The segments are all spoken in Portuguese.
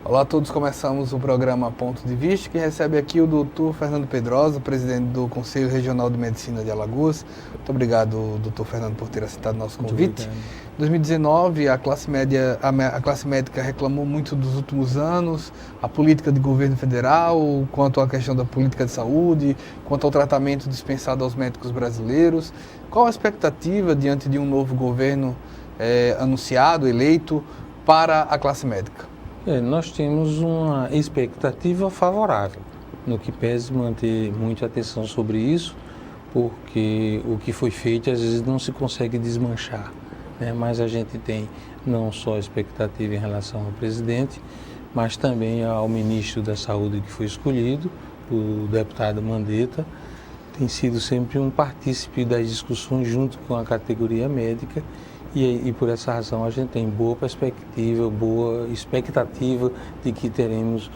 Olá a todos, começamos o programa Ponto de Vista, que recebe aqui o Dr. Fernando Pedrosa, presidente do Conselho Regional de Medicina de Alagoas. Muito obrigado, Dr. Fernando, por ter aceitado nosso convite. Em 2019, a classe médica reclamou muito dos últimos anos, a política de governo federal, quanto à questão da política de saúde, quanto ao tratamento dispensado aos médicos brasileiros. Qual a expectativa diante de um novo governo anunciado, eleito, para a classe médica? Nós temos uma expectativa favorável, no que pese manter muita atenção sobre isso, porque o que foi feito às vezes não se consegue desmanchar, né? Mas a gente tem não só expectativa em relação ao presidente, mas também ao ministro da Saúde que foi escolhido, o deputado Mandetta, tem sido sempre um partícipe das discussões junto com a categoria médica. E por essa razão a gente tem boa perspectiva, boa expectativa de que teremos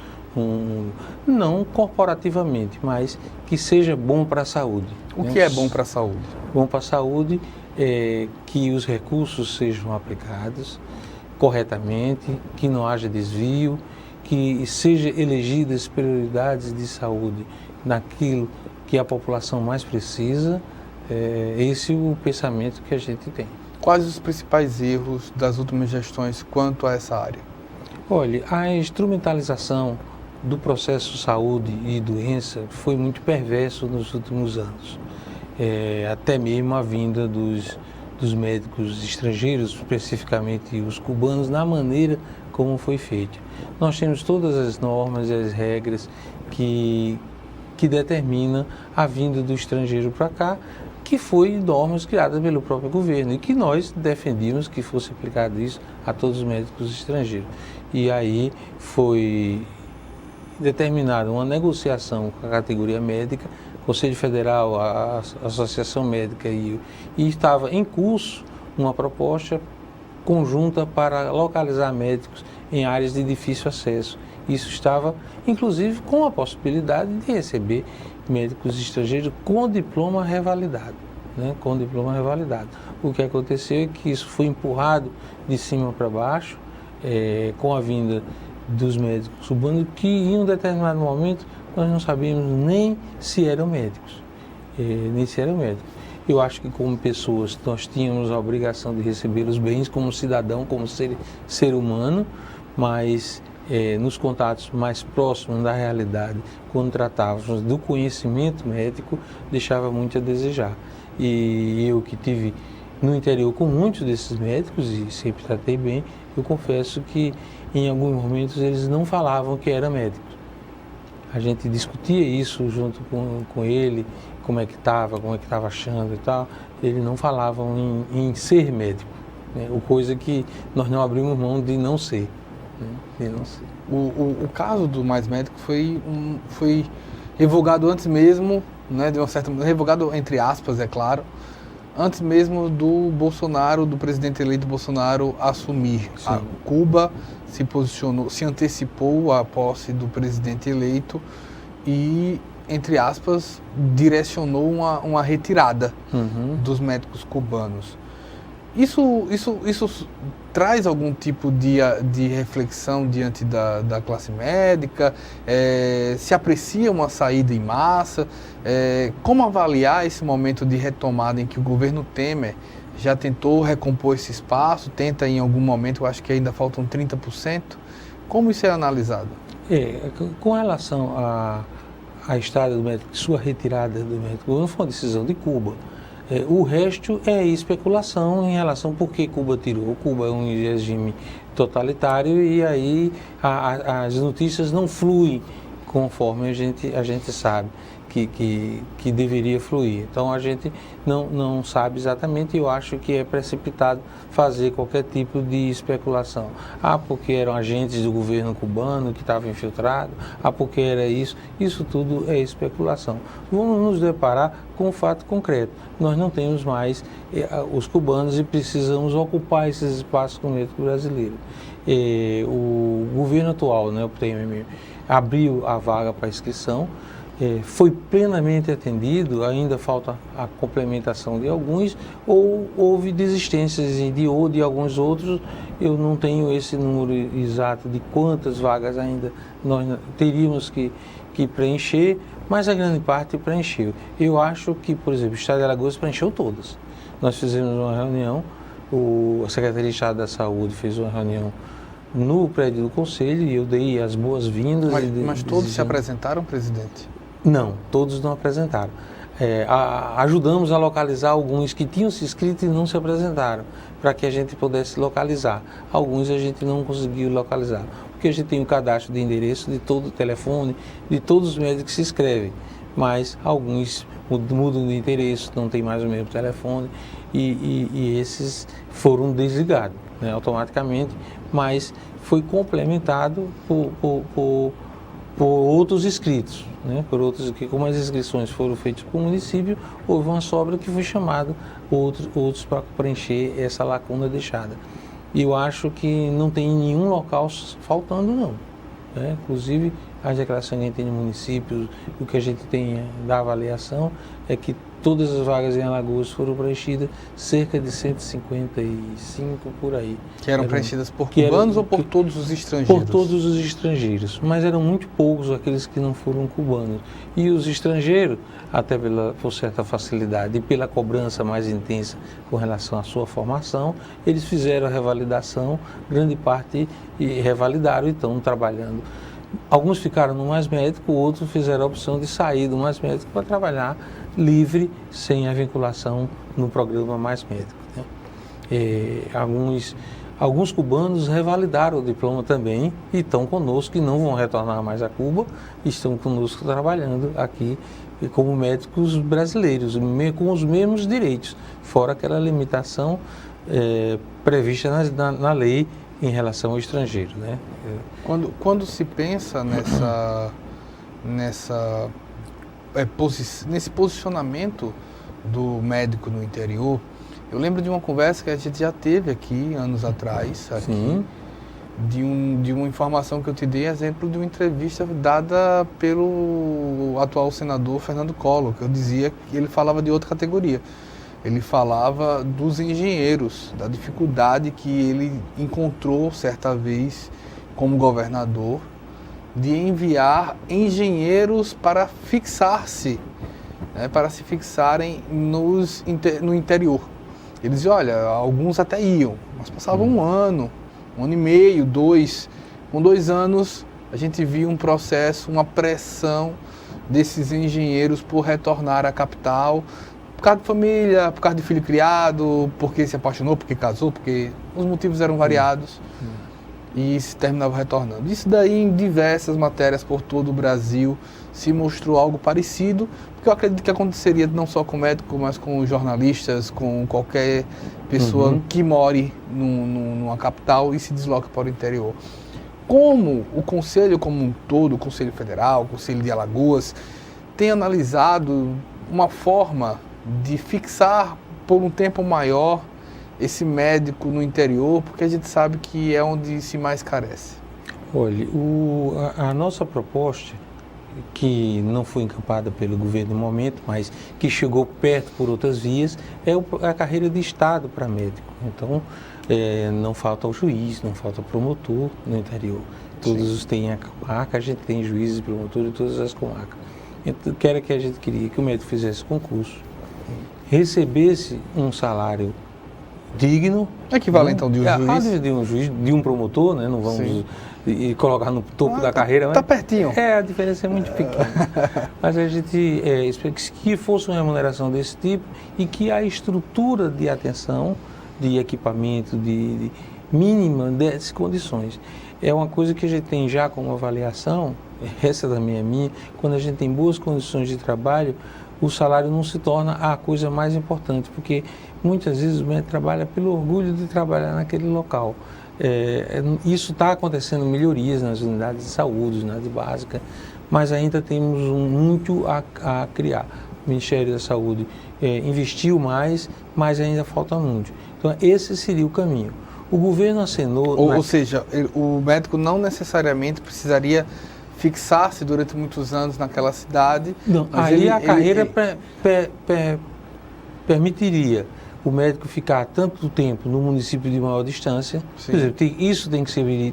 não corporativamente, mas que seja bom para a saúde. O que é bom para a saúde? Bom para a saúde é que os recursos sejam aplicados corretamente, que não haja desvio, que sejam elegidas prioridades de saúde naquilo que a população mais precisa. Esse é o pensamento que a gente tem. Quais os principais erros das últimas gestões quanto a essa área? Olha, a instrumentalização do processo saúde e doença foi muito perverso nos últimos anos. Até mesmo a vinda dos médicos estrangeiros, especificamente os cubanos, na maneira como foi feito. Nós temos todas as normas e as regras que determinam a vinda do estrangeiro para cá, que foi normas criadas pelo próprio governo e que nós defendíamos que fosse aplicado isso a todos os médicos estrangeiros. E aí foi determinada uma negociação com a categoria médica, Conselho Federal, a Associação Médica e estava em curso uma proposta conjunta para localizar médicos em áreas de difícil acesso. Isso estava, inclusive, com a possibilidade de receber médicos estrangeiros com diploma revalidado, né? Com diploma revalidado. O que aconteceu é que isso foi empurrado de cima para baixo, com a vinda dos médicos cubanos, que em um determinado momento nós não sabíamos nem se eram médicos, Eu acho que como pessoas nós tínhamos a obrigação de receber os bens como cidadão, como ser humano, mas nos contatos mais próximos da realidade, quando tratávamos do conhecimento médico, deixava muito a desejar. E eu que tive no interior com muitos desses médicos e sempre tratei bem, eu confesso que em alguns momentos eles não falavam que eram médicos. A gente discutia isso junto com ele, como é que estava achando e tal. Eles não falavam em ser médico, né? Coisa que nós não abrimos mão de não ser. O caso do Mais Médico foi revogado antes mesmo, né, de uma certa revogado entre aspas, é claro, antes mesmo do Bolsonaro, do presidente eleito Bolsonaro assumir. A Cuba se posicionou, se antecipou à posse do presidente eleito e, entre aspas, direcionou uma retirada dos médicos cubanos. Isso traz algum tipo de reflexão diante da classe médica? Se aprecia uma saída em massa? Como avaliar esse momento de retomada em que o governo Temer já tentou recompor esse espaço, tenta em algum momento, eu acho que ainda faltam 30%? Como isso é analisado? Com relação à estada do médico, sua retirada do médico, não foi uma decisão de Cuba. O resto é especulação em relação a por que Cuba tirou. Cuba é um regime totalitário e aí as notícias não fluem conforme a gente sabe que deveria fluir. Então a gente não sabe exatamente, e eu acho que é precipitado fazer qualquer tipo de especulação. Porque eram agentes do governo cubano que estavam infiltrados, porque era isso tudo é especulação. Vamos nos deparar com um fato concreto. Nós não temos mais os cubanos e precisamos ocupar esses espaços com o médico brasileiro. O governo atual, né, o Temer, abriu a vaga para inscrição, foi plenamente atendido, ainda falta a complementação de alguns, ou houve desistências de alguns outros, eu não tenho esse número exato de quantas vagas ainda nós teríamos que preencher, mas a grande parte preencheu. Eu acho que, por exemplo, o Estado de Alagoas preencheu todas. Nós fizemos uma reunião, a Secretaria de Estado da Saúde fez uma reunião no prédio do Conselho e eu dei as boas-vindas. Mas todos se apresentaram, presidente? Não, todos não apresentaram. Ajudamos a localizar alguns que tinham se inscrito e não se apresentaram, para que a gente pudesse localizar. Alguns a gente não conseguiu localizar, porque a gente tem um cadastro de endereço de todo o telefone, de todos os médicos que se inscrevem, mas alguns mudam de endereço, não tem mais o mesmo telefone, e esses foram desligados, né, automaticamente, mas foi complementado por outros inscritos, né? Por outros que, como as inscrições foram feitas para o município, houve uma sobra que foi chamado outros para preencher essa lacuna deixada. E eu acho que não tem nenhum local faltando, não, né? Inclusive, a declaração que a gente tem no município, o que a gente tem da avaliação é que todas as vagas em Alagoas foram preenchidas, cerca de 155 por aí. Que eram preenchidas por cubanos ou por todos os estrangeiros? Por todos os estrangeiros, mas eram muito poucos aqueles que não foram cubanos. E os estrangeiros, até por certa facilidade e pela cobrança mais intensa com relação à sua formação, eles fizeram a revalidação, grande parte revalidaram e estão trabalhando. Alguns ficaram no Mais Médico, outros fizeram a opção de sair do Mais Médico para trabalhar livre, sem a vinculação no programa Mais Médico, né? Alguns cubanos revalidaram o diploma também e estão conosco, e não vão retornar mais a Cuba, estão conosco trabalhando aqui como médicos brasileiros, com os mesmos direitos, fora aquela limitação prevista na lei em relação ao estrangeiro, né? Quando se pensa nesse posicionamento do médico no interior, eu lembro de uma conversa que a gente já teve aqui anos atrás, de uma informação que eu te dei, exemplo de uma entrevista dada pelo atual senador Fernando Collor, que eu dizia que ele falava de outra categoria. Ele falava dos engenheiros, da dificuldade que ele encontrou certa vez como governador de enviar engenheiros para fixar-se, né, para se fixarem no interior. Ele dizia, olha, alguns até iam, mas passavam um ano e meio, 2. Com 2 anos a gente via um processo, uma pressão desses engenheiros por retornar à capital, por causa de família, por causa de filho criado, porque se apaixonou, porque casou, porque os motivos eram variados e se terminava retornando. Isso daí em diversas matérias por todo o Brasil se mostrou algo parecido, porque eu acredito que aconteceria não só com médicos, mas com jornalistas, com qualquer pessoa que more numa capital e se desloca para o interior. Como o Conselho como um todo, o Conselho Federal, o Conselho de Alagoas, tem analisado uma forma de fixar por um tempo maior esse médico no interior, porque a gente sabe que é onde se mais carece? Olha, a nossa proposta, que não foi encampada pelo governo no momento, mas que chegou perto por outras vias, é a carreira de Estado para médico. Então, não falta o juiz, não falta o promotor no interior. Todos têm a comarca, a gente tem juízes e promotores em todas as comarcas. Então, que a gente queria que o médico fizesse concurso, recebesse um salário digno, equivalente então de um juiz, de um juiz, de um promotor, né? Não vamos colocar no topo da carreira, tá pertinho. A diferença é muito pequena. Mas a gente espera que fosse uma remuneração desse tipo e que a estrutura de atenção, de equipamento, de mínima dessas condições. É uma coisa que a gente tem já como avaliação, essa também é minha, quando a gente tem boas condições de trabalho, o salário não se torna a coisa mais importante, porque muitas vezes o médico trabalha pelo orgulho de trabalhar naquele local. Isso está acontecendo melhorias nas unidades de saúde, unidade básica, mas ainda temos muito a criar. O Ministério da Saúde investiu mais, mas ainda falta muito. Então esse seria o caminho. O governo acenou... Ou seja, o médico não necessariamente precisaria fixar-se durante muitos anos naquela cidade. Não, aí a carreira permitiria, o médico ficar tanto tempo no município de maior distância. Sim. Por exemplo, isso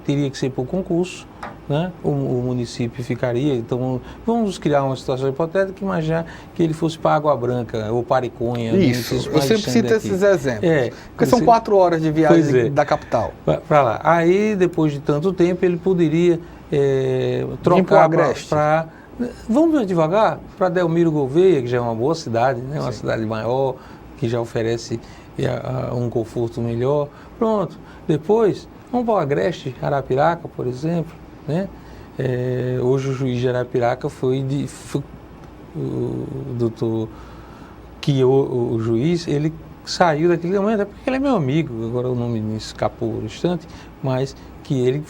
teria que ser por concurso, né? O município ficaria, então vamos criar uma situação hipotética que imaginar que ele fosse para Água Branca ou para Iconha. Isso, eu sempre cito esses exemplos, porque são 4 horas de viagem da capital. Para lá. Aí, depois de tanto tempo, ele poderia trocar para... Vamos devagar, para Delmiro Gouveia, que já é uma boa cidade, né? Uma cidade maior, que já oferece um conforto melhor. Pronto. Depois, vamos para o Agreste, Arapiraca, por exemplo, né? Hoje o juiz de Arapiraca foi o doutor, que o juiz, ele saiu daquele momento, até porque ele é meu amigo, agora o nome me escapou no instante, mas que ele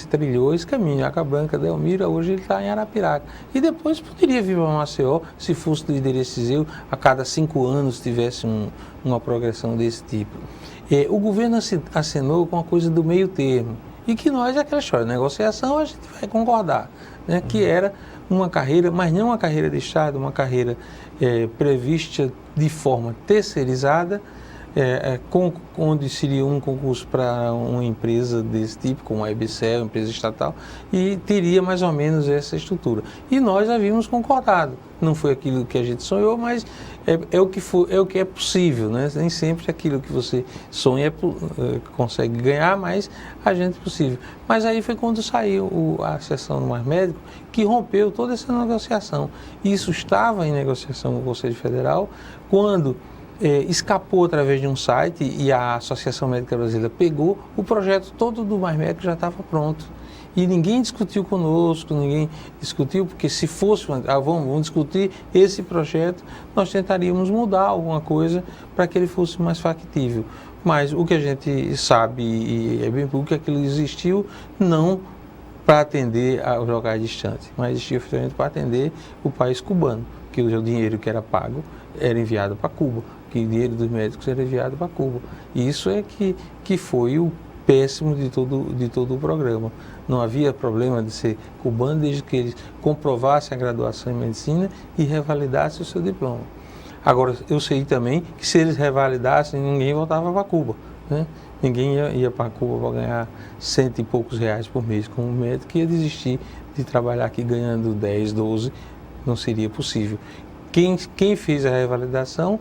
trilhou esse caminho, Água Branca, Delmiro, hoje ele está em Arapiraca. E depois poderia vir para Maceió, se fosse do Irecizeu, a cada 5 anos tivesse uma progressão desse tipo. O governo acenou com a coisa do meio termo, e que nós, aquela história, negociação, a gente vai concordar, né? Que era uma carreira, mas não uma carreira de Estado, uma carreira prevista de forma terceirizada, onde seria um concurso para uma empresa desse tipo, como a EBSER, uma empresa estatal, e teria mais ou menos essa estrutura. E nós havíamos concordado. Não foi aquilo que a gente sonhou, mas é o que é possível, né? Nem sempre aquilo que você sonha consegue ganhar, mas a gente é possível. Mas aí foi quando saiu a sessão do Mais Médico, que rompeu toda essa negociação. Isso estava em negociação com o Conselho Federal, quando escapou através de um site e a Associação Médica Brasileira pegou, o projeto todo do Mais Médico já estava pronto. E ninguém discutiu conosco, ninguém discutiu, porque se fosse, vamos discutir esse projeto, nós tentaríamos mudar alguma coisa para que ele fosse mais factível. Mas o que a gente sabe, e é bem público, é que ele existiu não para atender aos locais distantes, mas existiu efetivamente para atender o país cubano, que o dinheiro que era pago era enviado para Cuba, que o dinheiro dos médicos era enviado para Cuba. E isso é que foi o péssimo de todo o programa. Não havia problema de ser cubano desde que eles comprovassem a graduação em medicina e revalidassem o seu diploma. Agora, eu sei também que se eles revalidassem, ninguém voltava para Cuba, né? Ninguém ia para Cuba para ganhar R$100 e poucos por mês como médico, ia desistir de trabalhar aqui ganhando 10, 12, não seria possível. Quem fez a revalidação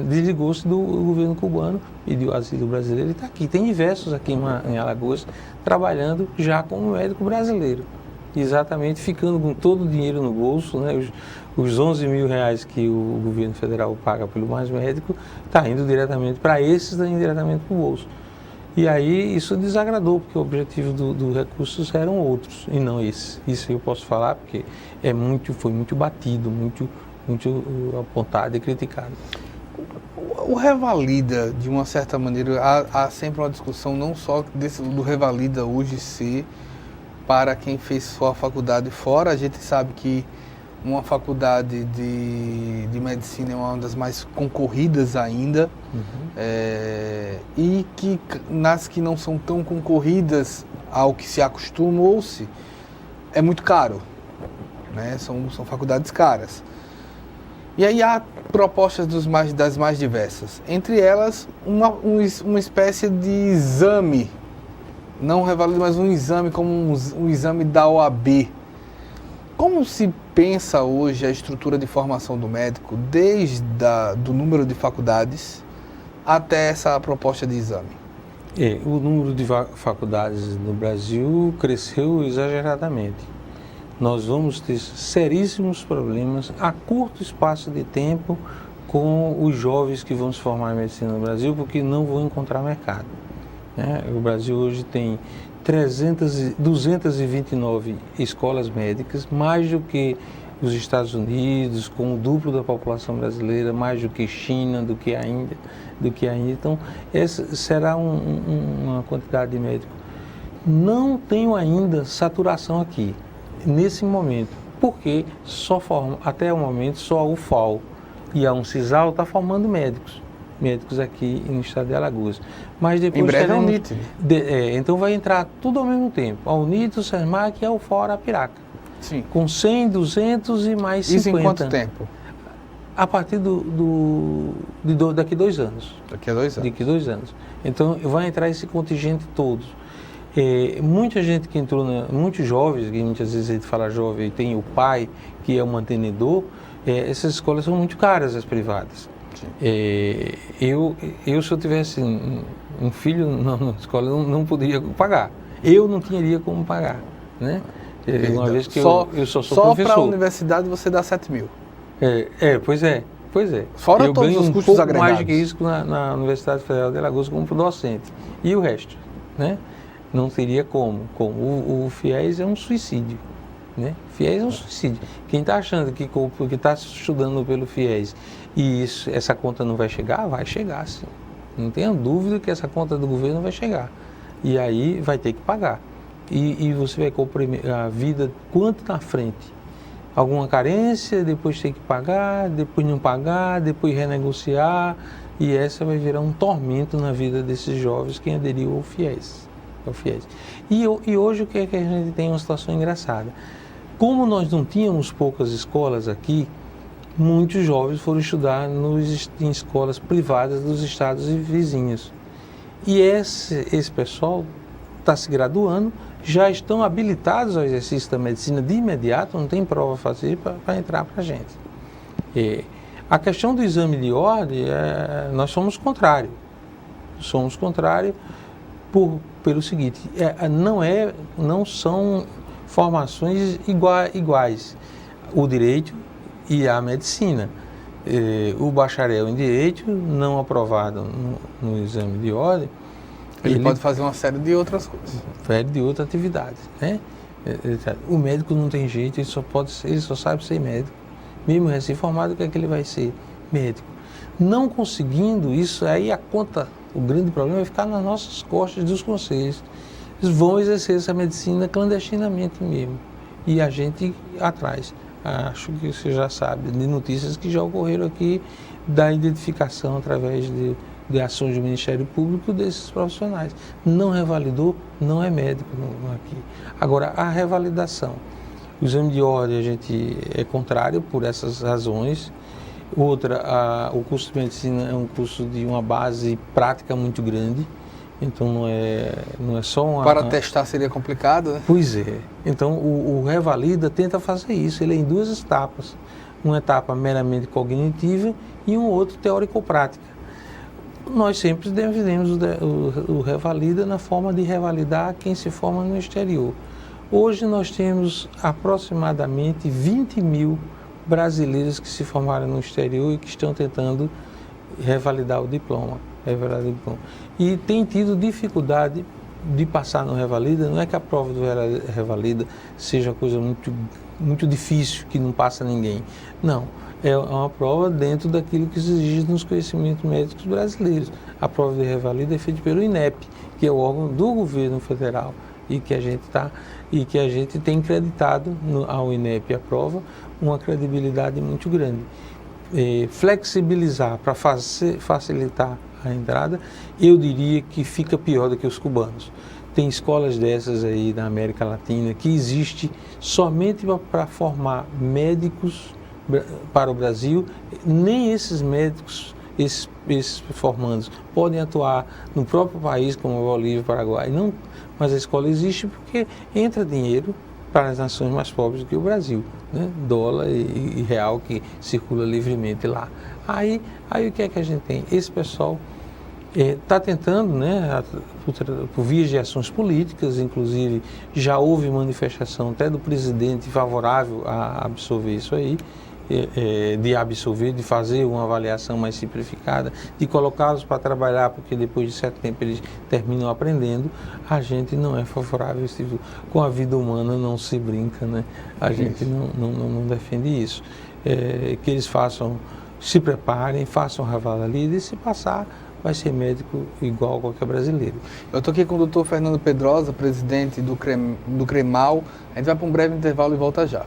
desligou-se do governo cubano, pediu asilo brasileiro e está aqui. Tem diversos aqui em Alagoas trabalhando já como médico brasileiro, exatamente ficando com todo o dinheiro no bolso, né? Os R$11 mil que o governo federal paga pelo Mais Médico está indo diretamente para esses, está indo diretamente para o bolso. E aí isso desagradou, porque o objetivo do recursos eram outros e não esse. Isso eu posso falar porque foi muito batido, muito apontado e criticado. O revalida, de uma certa maneira, há sempre uma discussão não só do revalida hoje ser para quem fez sua faculdade fora. A gente sabe que uma faculdade de medicina é uma das mais concorridas ainda, e que nas que não são tão concorridas, ao que se acostumou-se, é muito caro, né? São faculdades caras. E aí há propostas das mais diversas, entre elas uma espécie de exame, não revalida, mas um exame como um exame da OAB. Como se pensa hoje a estrutura de formação do médico, desde do número de faculdades até essa proposta de exame? O número de faculdades no Brasil cresceu exageradamente. Nós vamos ter seríssimos problemas a curto espaço de tempo com os jovens que vão se formar em medicina no Brasil, porque não vão encontrar mercado, né? O Brasil hoje tem 229 escolas médicas, mais do que os Estados Unidos, com o duplo da população brasileira, mais do que China, do que a Índia. Então, essa será uma quantidade de médicos. Não tenho ainda saturação aqui, nesse momento, porque até o momento só a UFAL e a Uncisal está formando médicos aqui no estado de Alagoas. Mas depois em breve é a UNIT. Então vai entrar tudo ao mesmo tempo, a UNIT, o SESMAC e a UFAL Arapiraca. Sim. Com 100, 200 e mais 50. Isso em quanto tempo? a partir daqui 2 anos. Daqui a 2 anos. Daqui a 2 anos. Então, vai entrar esse contingente todo. Muita gente que entrou, muitos jovens, que muitas vezes a gente fala jovem, tem o pai que é o mantenedor, essas escolas são muito caras, as privadas. Eu, se eu tivesse um filho na escola, não poderia pagar. Eu não teria como pagar, né? Uma vez que eu só sou professor. Só para a universidade você dá 7 mil. Pois é. Fora eu todos ganho os custos agregados. Mais do que isso na Universidade Federal de Alagoas como docente. E o resto, né? Não teria como. O FIES é um suicídio, né? FIES é um suicídio. Quem está achando que está estudando pelo FIES e essa conta não vai chegar sim. Não tenha dúvida que essa conta do governo vai chegar. E aí vai ter que pagar. E você vai comprimir a vida quanto na frente. Alguma carência, depois tem que pagar, depois não pagar, depois renegociar. E essa vai virar um tormento na vida desses jovens quem aderiu ao FIES. E hoje o que é que a gente tem uma situação engraçada? Como nós não tínhamos poucas escolas aqui, muitos jovens foram estudar em escolas privadas dos estados e vizinhos. E esse pessoal está se graduando, já estão habilitados ao exercício da medicina de imediato, não tem prova a fazer para entrar para a gente. A questão do exame de ordem, nós somos contrários. Pelo seguinte, não são formações iguais, o direito e a medicina. O bacharel em direito, não aprovado no exame de ordem, ele pode fazer uma série de outras coisas. Série de outras atividades, né? O médico não tem jeito, ele só sabe ser médico. Mesmo recém-formado, o que é que ele vai ser? Médico. Não conseguindo isso, aí o grande problema vai ficar nas nossas costas dos conselhos. Eles vão exercer essa medicina clandestinamente mesmo. E a gente atrás. Acho que você já sabe de notícias que já ocorreram aqui da identificação através de ações do Ministério Público desses profissionais. Não revalidou, não é médico aqui. Agora, a revalidação. O exame de ordem a gente é contrário por essas razões. Outra, o curso de medicina é um curso de uma base prática muito grande. Então não é só uma... Para testar seria complicado, né? Pois é. Então o Revalida tenta fazer isso. Ele é em 2 etapas. Uma etapa meramente cognitiva e um outro teórico-prática. Nós sempre defendemos o Revalida na forma de revalidar quem se forma no exterior. Hoje nós temos aproximadamente 20 mil brasileiros que se formaram no exterior e que estão tentando revalidar o diploma. E tem tido dificuldade de passar no Revalida. Não é que a prova do Revalida seja coisa muito difícil, que não passa ninguém. Não, é uma prova dentro daquilo que se exige nos conhecimentos médicos brasileiros. A prova de Revalida é feita pelo INEP, que é o órgão do governo federal e que a gente tem creditado ao INEP a prova uma credibilidade muito grande. Flexibilizar para facilitar a entrada, eu diria que fica pior do que os cubanos. Tem escolas dessas aí na América Latina que existe somente para formar médicos para o Brasil. Nem esses médicos, esses formandos, podem atuar no próprio país, como a Bolívia e Paraguai. Não, mas a escola existe porque entra dinheiro para as nações mais pobres do que o Brasil, né? Dólar e real que circula livremente lá. Aí o que é que a gente tem? Esse pessoal está tentando, né, por vias de ações políticas, inclusive já houve manifestação até do presidente favorável a absorver isso aí, de fazer uma avaliação mais simplificada, de colocá-los para trabalhar, porque depois de certo tempo eles terminam aprendendo. A gente não é favorável, com a vida humana não se brinca, né? A gente não defende isso. Que eles se preparem, façam revalida e se passar, vai ser médico igual a qualquer brasileiro. Eu estou aqui com o Dr. Fernando Pedrosa, presidente do CREMAL. A gente vai para um breve intervalo e volta já.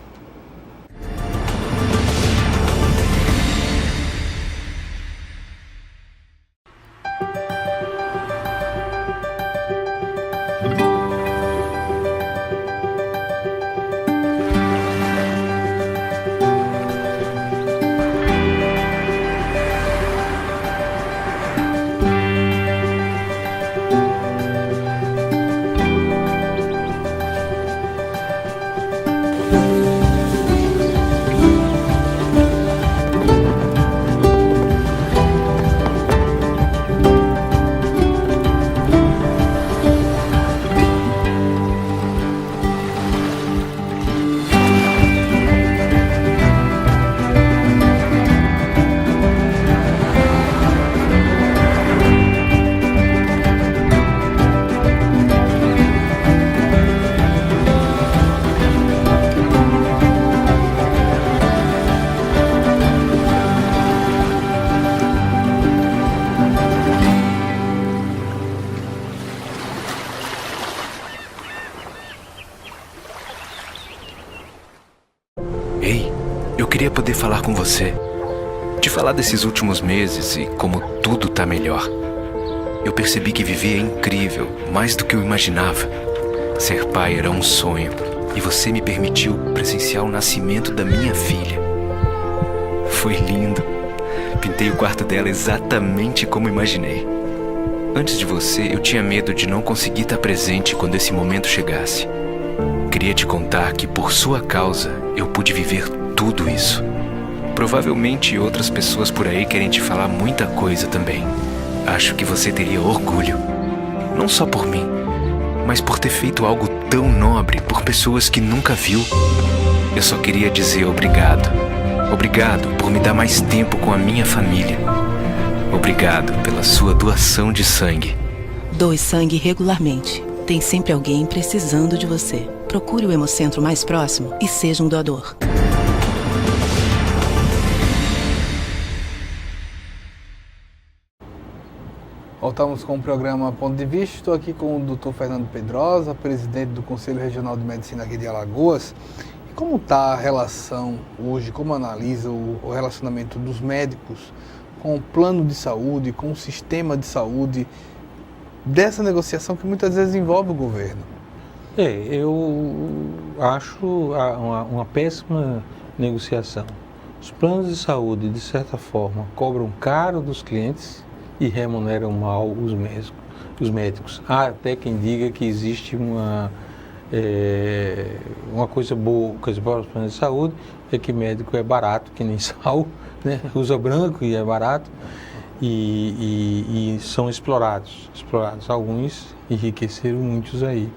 queria poder falar com você. Te falar desses últimos meses e como tudo tá melhor. Eu percebi que viver é incrível, mais do que eu imaginava. Ser pai era um sonho e você me permitiu presenciar o nascimento da minha filha. Foi lindo. Pintei o quarto dela exatamente como imaginei. Antes de você, eu tinha medo de não conseguir estar presente quando esse momento chegasse. Queria te contar que, por sua causa, eu pude viver tudo isso. Provavelmente outras pessoas por aí querem te falar muita coisa também. Acho que você teria orgulho. Não só por mim, mas por ter feito algo tão nobre por pessoas que nunca viu. Eu só queria dizer obrigado. Obrigado por me dar mais tempo com a minha família. Obrigado pela sua doação de sangue. Doe sangue regularmente. Tem sempre alguém precisando de você. Procure o Hemocentro mais próximo e seja um doador. Voltamos com o programa Ponto de Vista. Estou aqui com o Dr. Fernando Pedrosa, presidente do Conselho Regional de Medicina aqui de Alagoas. E como está a relação hoje, como analisa o relacionamento dos médicos com o plano de saúde, com o sistema de saúde, dessa negociação que muitas vezes envolve o governo? Eu acho uma péssima negociação. Os planos de saúde, de certa forma, cobram caro dos clientes e remuneram mal os médicos. Há até quem diga que existe uma coisa boa para os planos de saúde, é que médico é barato, que nem sal, né? Usa branco e é barato, e são explorados. Alguns enriqueceram muitos aí.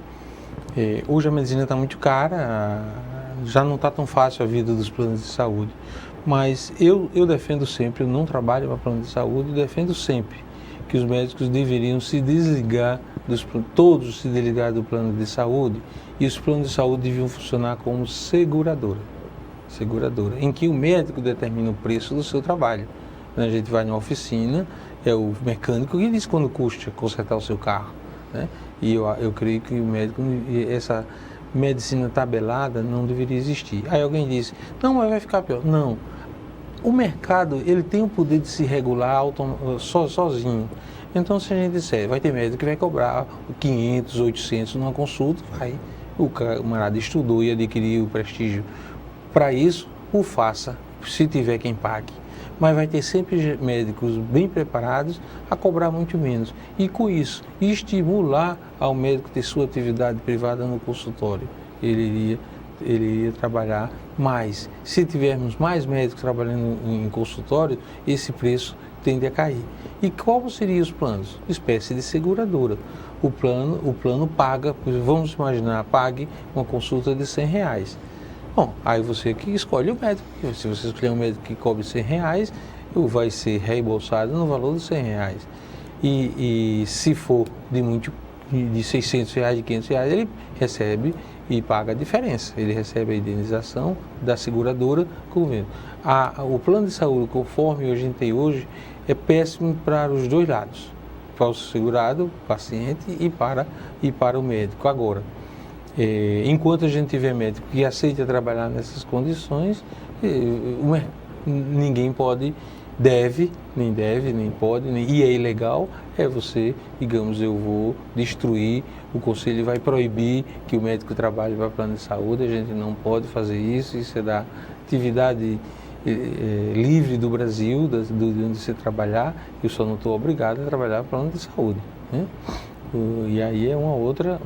Hoje a medicina está muito cara, já não está tão fácil a vida dos planos de saúde. Mas eu defendo sempre, eu não trabalho para plano de saúde, defendo sempre que os médicos deveriam se desligar, todos se desligar do plano de saúde, e os planos de saúde deviam funcionar como seguradora, em que o médico determina o preço do seu trabalho. A gente vai numa oficina, é o mecânico que diz quando custa consertar o seu carro, né? E eu creio que o médico, essa medicina tabelada não deveria existir. Aí alguém disse, não, mas vai ficar pior. Não. O mercado, ele tem o poder de se regular sozinho. Então, se a gente disser, vai ter médico que vai cobrar 500, 800 numa consulta, o camarada estudou e adquiriu o prestígio. Para isso, o faça, se tiver quem pague. Mas vai ter sempre médicos bem preparados a cobrar muito menos. E com isso, estimular ao médico ter sua atividade privada no consultório. Ele iria trabalhar mais. Se tivermos mais médicos trabalhando em consultório, esse preço tende a cair. E quais seriam os planos? Espécie de seguradora. O plano paga, vamos imaginar, pague uma consulta de R$100. Bom, aí você que escolhe o médico. Se você escolher um médico que cobre R$100, vai ser reembolsado no valor de R$100. E se for de R$600, de R$500, ele recebe e paga a diferença. Ele recebe a indenização da seguradora com o governo. O plano de saúde, conforme a gente tem hoje, é péssimo para os dois lados. Para o segurado, o paciente, e para o médico. Agora, enquanto a gente tiver médico que aceita trabalhar nessas condições, ninguém nem pode, e é ilegal, você, digamos, eu vou destruir, o conselho vai proibir que o médico trabalhe para plano de saúde, a gente não pode fazer isso é da atividade livre do Brasil, de onde você trabalhar, eu só não estou obrigado a trabalhar para plano de saúde, né? E aí é um outro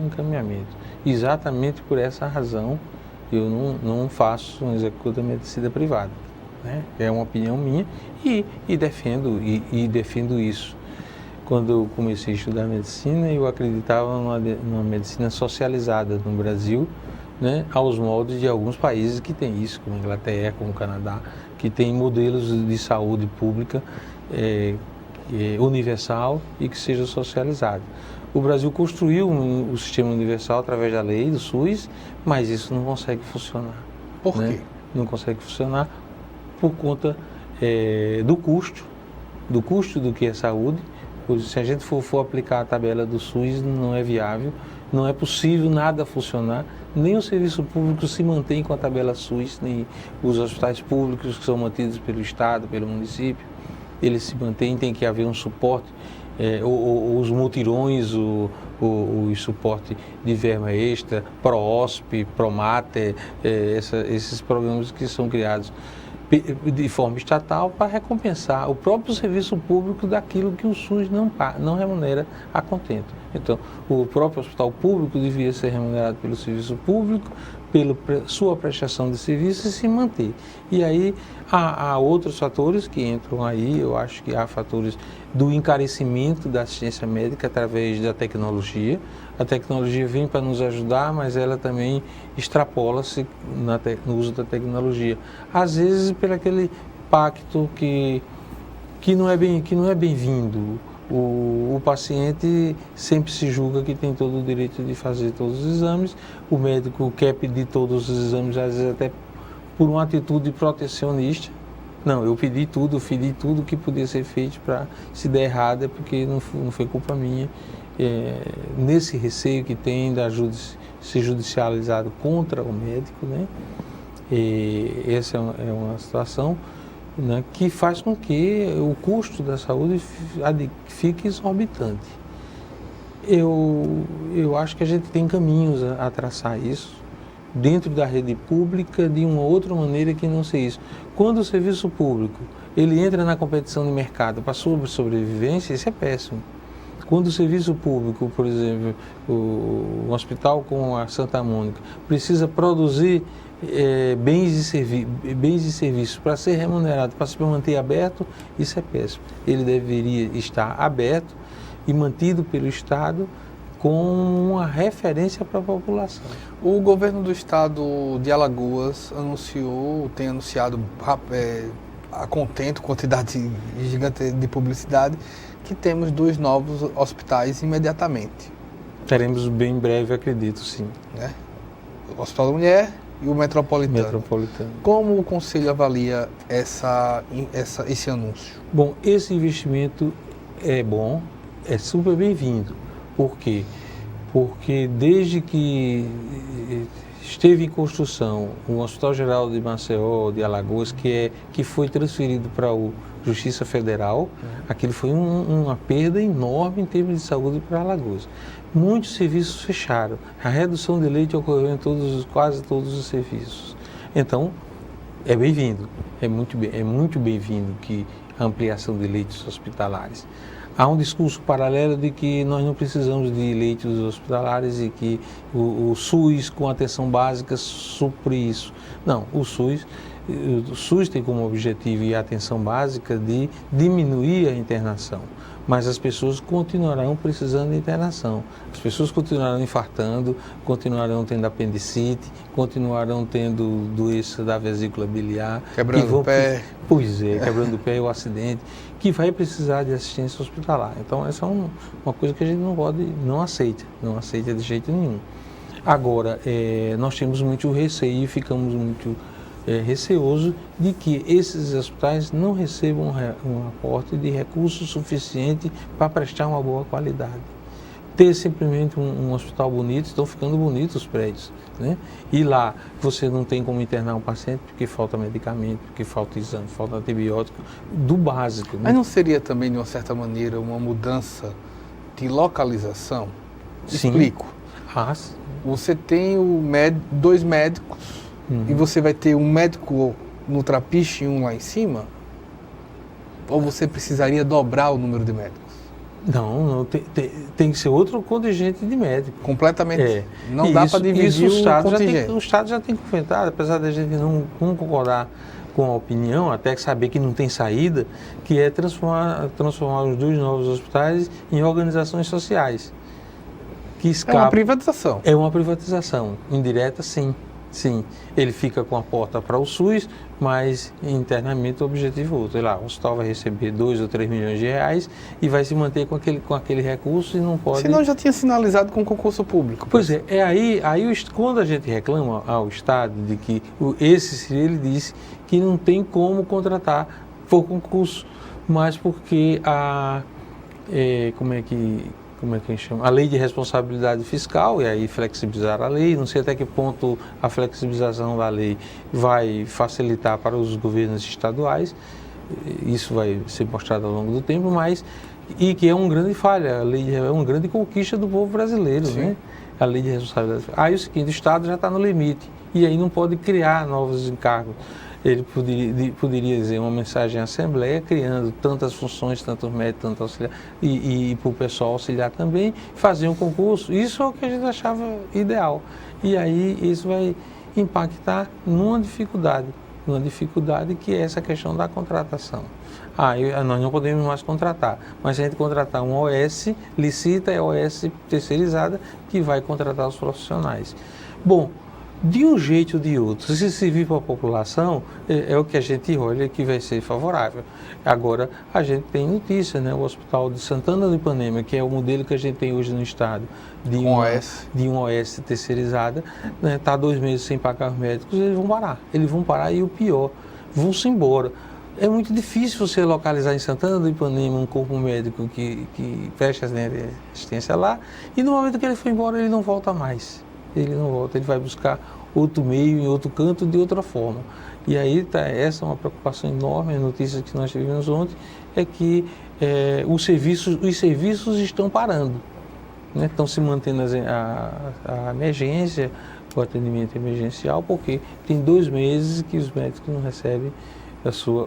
encaminhamento. Exatamente por essa razão, eu não faço um executor da medicina privada, né? É uma opinião minha e defendo isso. Quando eu comecei a estudar medicina, eu acreditava numa medicina socializada no Brasil, né, aos moldes de alguns países que têm isso, como a Inglaterra, como o Canadá, que tem modelos de saúde pública universal e que seja socializado. O Brasil construiu o sistema universal através da lei do SUS, mas isso não consegue funcionar. Por quê? Não consegue funcionar por conta do custo do que é saúde, Se a gente for aplicar a tabela do SUS, não é viável, não é possível nada funcionar, nem o serviço público se mantém com a tabela SUS, nem os hospitais públicos que são mantidos pelo Estado, pelo município, eles se mantêm, tem que haver um suporte, os mutirões, o suporte de verba extra, PROOSP, PROMATER, esses programas que são criados de forma estatal para recompensar o próprio serviço público daquilo que o SUS não remunera a contento. Então, o próprio hospital público devia ser remunerado pelo serviço público, pela sua prestação de serviço e se manter. E aí há outros fatores que entram aí, eu acho que há fatores do encarecimento da assistência médica através da tecnologia. A tecnologia vem para nos ajudar, mas ela também extrapola-se no uso da tecnologia. Às vezes por aquele pacto que não é bem-vindo. O paciente sempre se julga que tem todo o direito de fazer todos os exames, o médico quer pedir todos os exames, às vezes até por uma atitude protecionista. Não, eu pedi tudo que podia ser feito para, se der errado, é porque não foi culpa minha. Nesse receio que tem da ser judicializado contra o médico, né? Essa é uma situação, né, que faz com que o custo da saúde fique exorbitante. Eu acho que a gente tem caminhos a traçar isso dentro da rede pública de uma outra maneira que não seja isso. Quando o serviço público ele entra na competição de mercado para sobrevivência, isso é péssimo. Quando o serviço público, por exemplo, o hospital como a Santa Mônica, precisa produzir bens e serviços para ser remunerado, para se manter aberto, isso é péssimo. Ele deveria estar aberto e mantido pelo Estado com uma referência para a população. O governo do estado de Alagoas tem anunciado a contento, quantidade gigante de publicidade, que temos 2 novos hospitais imediatamente. Teremos bem em breve, acredito, sim. Né? O Hospital da Mulher e o Metropolitano. Como o Conselho avalia esse anúncio? Bom, esse investimento é bom, é super bem-vindo. Por quê? Porque desde que esteve em construção o Hospital Geral de Maceió, de Alagoas, que foi transferido para o Justiça Federal, aquilo foi uma perda enorme em termos de saúde para Alagoas. Muitos serviços fecharam. A redução de leite ocorreu em quase todos os serviços. Então, é bem-vindo, é muito bem-vindo que a ampliação de leitos hospitalares. Há um discurso paralelo de que nós não precisamos de leitos hospitalares e que o SUS, com atenção básica, supre isso. Não, o SUS tem como objetivo e atenção básica de diminuir a internação, mas as pessoas continuarão precisando de internação. As pessoas continuarão infartando, continuarão tendo apendicite, continuarão tendo doença da vesícula biliar. Quebrando o pé. Pois é, quebrando o pé e o acidente, que vai precisar de assistência hospitalar. Então, essa é uma coisa que a gente não aceita de jeito nenhum. Agora, nós temos muito receio e ficamos muito receosos de que esses hospitais não recebam um aporte de recursos suficiente para prestar uma boa qualidade. Ter simplesmente um hospital bonito, estão ficando bonitos os prédios, né? E lá você não tem como internar um paciente porque falta medicamento, porque falta exame, falta antibiótico, do básico. Né? Mas não seria também, de uma certa maneira, uma mudança de localização? Sim. Explico. Sim. Você tem 2 médicos e você vai ter um médico no trapiche e um lá em cima? Ou você precisaria dobrar o número de médicos? Não, tem que ser outro contingente de médicos. Completamente. Não dá para dividir o contingente. O Estado já tem comentado, apesar da gente não concordar com a opinião, até saber que não tem saída, que é transformar os 2 novos hospitais em organizações sociais. É uma privatização. É uma privatização. Indireta, sim. Sim, ele fica com a porta para o SUS, mas internamente o objetivo é outro. Sei lá, o hospital vai receber 2 ou 3 milhões de reais e vai se manter com aquele recurso e não pode... Senão já tinha sinalizado com concurso público. Pois é, quando a gente reclama ao Estado de que ele disse que não tem como contratar por concurso, mas porque como é que chama? A lei de responsabilidade fiscal, e aí flexibilizar a lei. Não sei até que ponto a flexibilização da lei vai facilitar para os governos estaduais. Isso vai ser mostrado ao longo do tempo, mas e que é uma grande falha, a lei é uma grande conquista do povo brasileiro, né? A lei de responsabilidade fiscal. Aí é o seguinte, o Estado já está no limite e aí não pode criar novos encargos. Ele poderia dizer uma mensagem à Assembleia, criando tantas funções, tantos médicos, tanto auxiliar, e para o pessoal auxiliar também, fazer um concurso. Isso é o que a gente achava ideal. E aí isso vai impactar numa dificuldade que é essa questão da contratação. Nós não podemos mais contratar, mas se a gente contratar um OS, licita, é OS terceirizada, que vai contratar os profissionais. Bom, de um jeito ou de outro, se servir para a população, é o que a gente olha que vai ser favorável. Agora, a gente tem notícia, né? O Hospital de Santana do Ipanema, que é o modelo que a gente tem hoje no estado, de um OS terceirizada, né? Está 2 meses sem pagar os médicos, eles vão parar e o pior, vão-se embora. É muito difícil você localizar em Santana do Ipanema um corpo médico que preste assistência lá, e no momento que ele foi embora, ele não volta mais. Ele não volta, ele vai buscar outro meio, em outro canto, de outra forma. E aí, essa é uma preocupação enorme. A notícia que nós tivemos ontem é que os serviços estão parando, né? Estão se mantendo a emergência, o atendimento emergencial, porque tem 2 meses que os médicos não recebem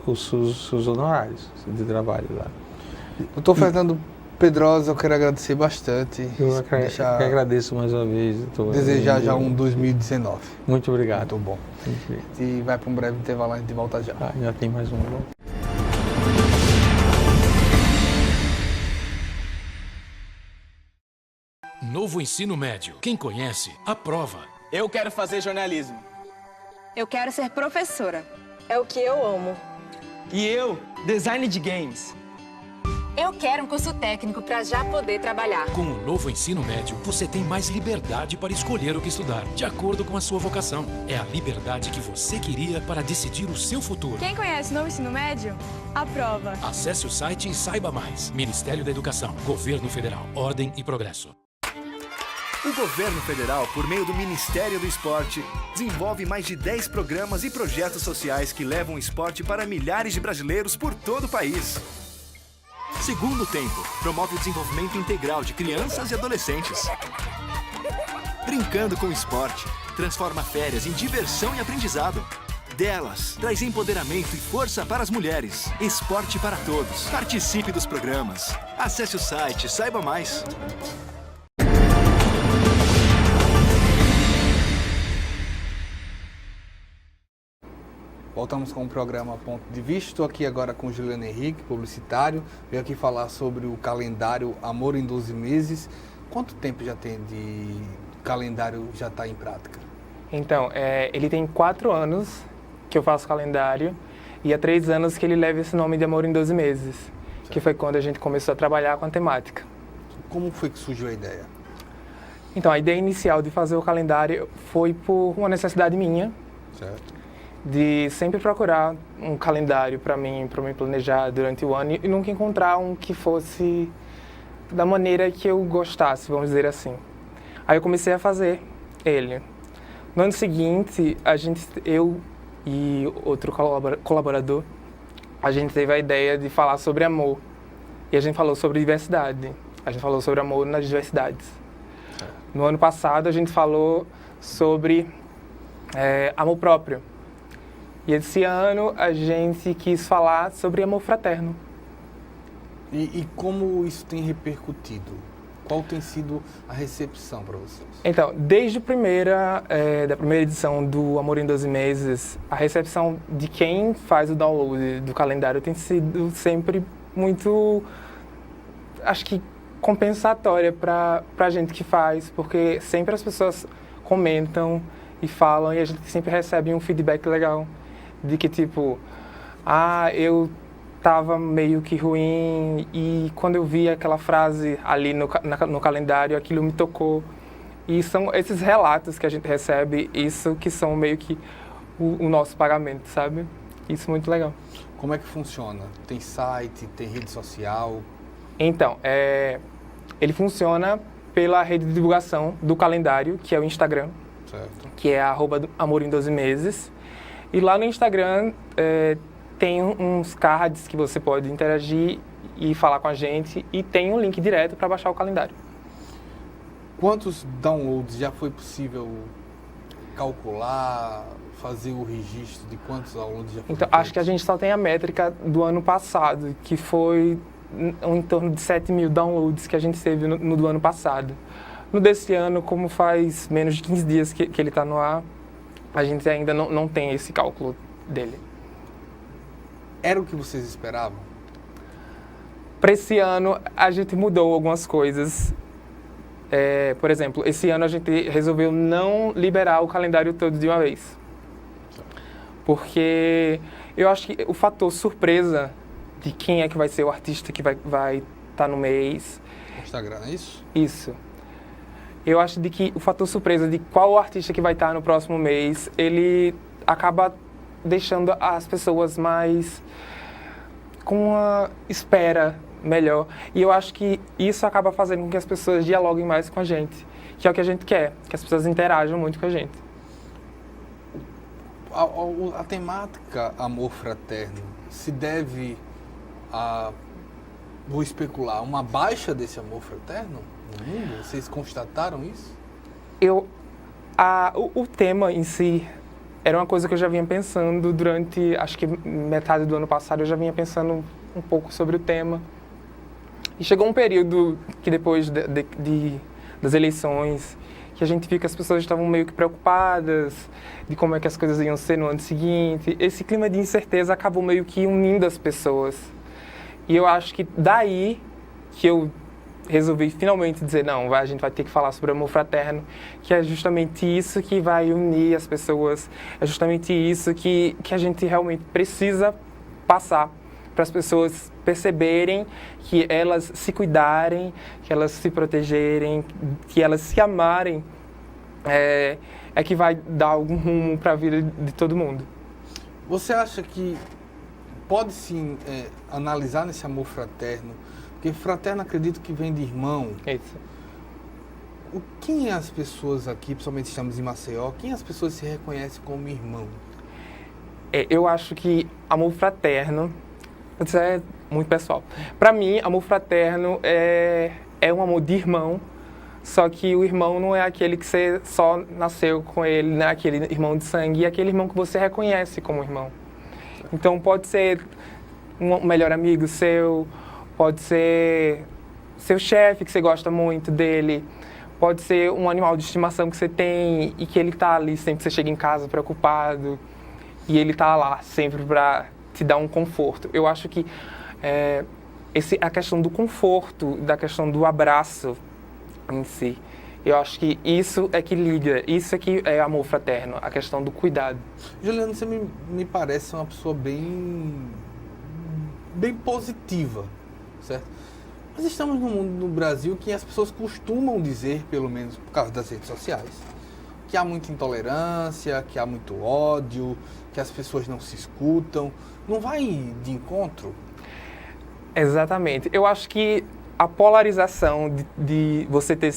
os seus honorários de trabalho lá. Doutor Fernando Pedrosa, eu quero agradecer bastante. Eu que agradeço mais uma vez, doutor. Desejar já um 2019. Muito obrigado. Muito bom. E vai para um breve intervalo, a gente volta já. Já tem mais um. Novo ensino médio. Quem conhece, aprova. Eu quero fazer jornalismo. Eu quero ser professora. É o que eu amo. E eu, design de games. Eu quero um curso técnico para já poder trabalhar. Com o novo ensino médio, você tem mais liberdade para escolher o que estudar, de acordo com a sua vocação. É a liberdade que você queria para decidir o seu futuro. Quem conhece o novo ensino médio? Aprova. Acesse o site e saiba mais. Ministério da Educação, Governo Federal, Ordem e Progresso. O Governo Federal, por meio do Ministério do Esporte, desenvolve mais de 10 programas e projetos sociais que levam o esporte para milhares de brasileiros por todo o país. Segundo Tempo promove o desenvolvimento integral de crianças e adolescentes. Brincando com o Esporte transforma férias em diversão e aprendizado. Delas traz empoderamento e força para as mulheres. Esporte para todos. Participe dos programas. Acesse o site, saiba mais. Voltamos com o programa Ponto de Vista. Estou aqui agora com Juliano Henrique, publicitário. Veio aqui falar sobre o calendário Amor em 12 Meses. Quanto tempo já tem de calendário já está em prática? Então, ele tem 4 anos que eu faço calendário e há 3 anos que ele leva esse nome de Amor em 12 Meses, certo. Que foi quando a gente começou a trabalhar com a temática. Como foi que surgiu a ideia? Então, a ideia inicial de fazer o calendário foi por uma necessidade minha. Certo. De sempre procurar um calendário para mim planejar durante o ano e nunca encontrar um que fosse da maneira que eu gostasse, vamos dizer assim. Aí eu comecei a fazer ele. No ano seguinte, eu e outro colaborador, a gente teve a ideia de falar sobre amor. E a gente falou sobre diversidade. A gente falou sobre amor nas diversidades. No ano passado, a gente falou sobre amor próprio. E esse ano a gente quis falar sobre amor fraterno. E como isso tem repercutido? Qual tem sido a recepção para vocês? Então, desde da primeira edição do Amor em 12 Meses, a recepção de quem faz o download do calendário tem sido sempre muito, acho que compensatória para a gente que faz, porque sempre as pessoas comentam e falam e a gente sempre recebe um feedback legal. De que tipo, eu tava meio que ruim e quando eu vi aquela frase ali no calendário, aquilo me tocou. E são esses relatos que a gente recebe, isso que são meio que o nosso pagamento, sabe? Isso é muito legal. Como é que funciona? Tem site, tem rede social? Então, ele funciona pela rede de divulgação do calendário, que é o Instagram, Certo. que é @amorindosemeses. E lá no Instagram tem uns cards que você pode interagir e falar com a gente, e tem um link direto para baixar o calendário. Quantos downloads já foi possível calcular, fazer o registro de quantos downloads já foram Então, feitos? acho que a gente só tem a métrica do ano passado, que foi em torno de 7.000 downloads que a gente teve no do ano passado. No desse ano, como faz menos de 15 dias que ele está no ar, a gente ainda não tem esse cálculo dele. Era o que vocês esperavam? Para esse ano, a gente mudou algumas coisas. Por exemplo, esse ano a gente resolveu não liberar o calendário todo de uma vez. Porque eu acho que o fator surpresa de quem é que vai ser o artista que vai estar no mês... Instagram, é isso? Isso. Eu acho de que o fator surpresa de qual artista que vai estar no próximo mês, ele acaba deixando as pessoas mais com uma espera melhor. E eu acho que isso acaba fazendo com que as pessoas dialoguem mais com a gente, que é o que a gente quer, que as pessoas interajam muito com a gente. A temática amor fraterno se deve a, vou especular, uma baixa desse amor fraterno no mundo? Vocês constataram isso? O tema em si era uma coisa que eu já vinha pensando durante, acho que metade do ano passado, eu já vinha pensando um pouco sobre o tema. E chegou um período que depois das eleições, que a gente viu que as pessoas estavam meio que preocupadas de como é que as coisas iam ser no ano seguinte. Esse clima de incerteza acabou meio que unindo as pessoas. E eu acho que daí que eu resolvi finalmente dizer, não, a gente vai ter que falar sobre amor fraterno, que é justamente isso que vai unir as pessoas, é justamente isso que a gente realmente precisa passar para as pessoas perceberem que elas se cuidarem, que elas se protegerem, que elas se amarem, é que vai dar algum rumo para a vida de todo mundo. Você acha que pode sim analisar nesse amor fraterno, porque fraterno acredito que vem de irmão. Isso. Quem as pessoas aqui, principalmente estamos em Maceió, quem as pessoas se reconhecem como irmão? Eu acho que amor fraterno, isso é muito pessoal. Para mim, amor fraterno é um amor de irmão, só que o irmão não é aquele que você só nasceu com ele, não é aquele irmão de sangue, é aquele irmão que você reconhece como irmão. Então pode ser um melhor amigo seu, pode ser seu chefe que você gosta muito dele, pode ser um animal de estimação que você tem e que ele tá ali sempre que você chega em casa preocupado e ele tá lá sempre para te dar um conforto. Eu acho que a questão do conforto, da questão do abraço em si, eu acho que isso é que liga, isso é que é amor fraterno, a questão do cuidado. Juliano, você me parece uma pessoa bem positiva, certo? Mas estamos num mundo no Brasil que as pessoas costumam dizer, pelo menos por causa das redes sociais, que há muita intolerância, que há muito ódio, que as pessoas não se escutam. Não vai de encontro? Exatamente. Eu acho que a polarização de você ter,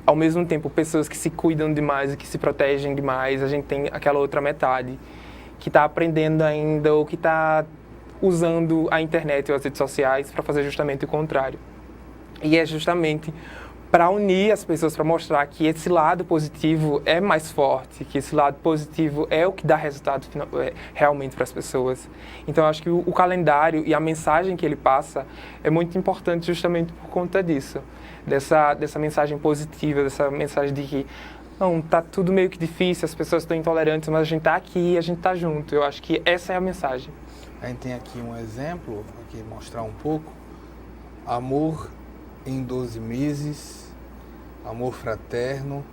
ao mesmo tempo, pessoas que se cuidam demais e que se protegem demais, a gente tem aquela outra metade que está aprendendo ainda ou que está usando a internet ou as redes sociais para fazer justamente o contrário. E é justamente para unir as pessoas, para mostrar que esse lado positivo é mais forte, que esse lado positivo é o que dá resultado realmente para as pessoas. Então, eu acho que o calendário e a mensagem que ele passa é muito importante justamente por conta disso, dessa mensagem positiva, dessa mensagem de que não, tá tudo meio que difícil, as pessoas estão intolerantes, mas a gente tá aqui, a gente tá junto. Eu acho que essa é a mensagem. A gente tem aqui um exemplo, aqui mostrar um pouco. Amor em 12 meses, amor fraterno.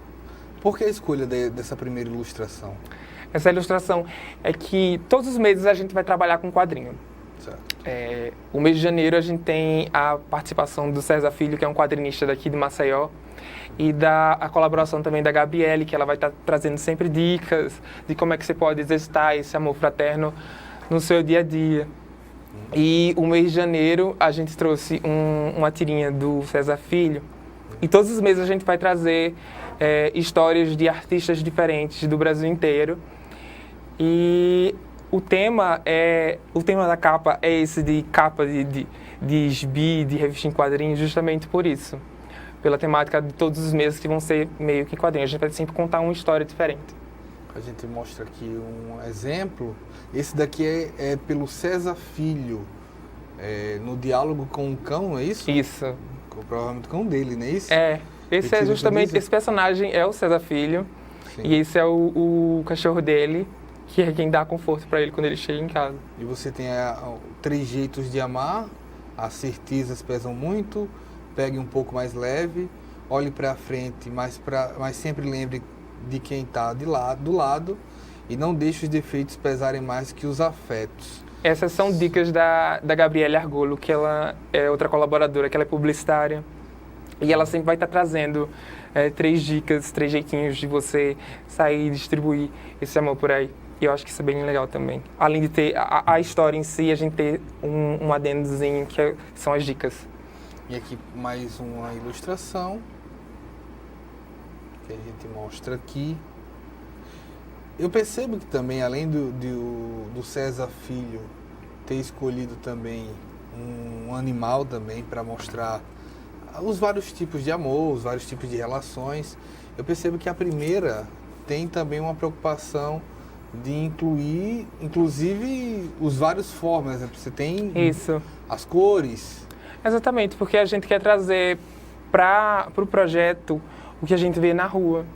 Por que a escolha dessa primeira ilustração? Essa ilustração é que todos os meses a gente vai trabalhar com quadrinho. Certo. O mês de janeiro a gente tem a participação do César Filho, que é um quadrinista daqui de Maceió, e a colaboração também da Gabriele, que ela vai estar trazendo sempre dicas de como é que você pode exercitar esse amor fraterno no seu dia a dia. E o mês de janeiro a gente trouxe uma tirinha do César Filho. E todos os meses a gente vai trazer histórias de artistas diferentes do Brasil inteiro. E o tema da capa é esse de capa de gibi, de revista em quadrinhos, justamente por isso. Pela temática de todos os meses que vão ser meio que quadrinhos. A gente vai sempre contar uma história diferente. A gente mostra aqui um exemplo. Esse daqui é pelo César Filho, no diálogo com o cão, é isso? Isso. Provavelmente o cão dele, não é isso? Esse é justamente, esse personagem é o César Filho. Sim. E esse é o cachorro dele, que é quem dá conforto para ele quando ele chega em casa. E você tem 3 jeitos de amar. As certezas pesam muito, pegue um pouco mais leve, olhe para frente, mas sempre lembre de quem está do lado e não deixe os defeitos pesarem mais que os afetos. Essas são dicas da Gabriele Argolo, que ela é outra colaboradora, que ela é publicitária. E ela sempre vai estar trazendo 3 dicas, 3 jeitinhos de você sair e distribuir esse amor por aí. E eu acho que isso é bem legal também. Além de ter a história em si, a gente ter um adendozinho que são as dicas. E aqui mais uma ilustração que a gente mostra aqui. Eu percebo que também, além do César Filho ter escolhido também um animal também para mostrar os vários tipos de amor, os vários tipos de relações, eu percebo que a primeira tem também uma preocupação de incluir, inclusive, os vários formas, né? Você tem isso. As cores. Exatamente, porque a gente quer trazer para o projeto o que a gente vê na rua.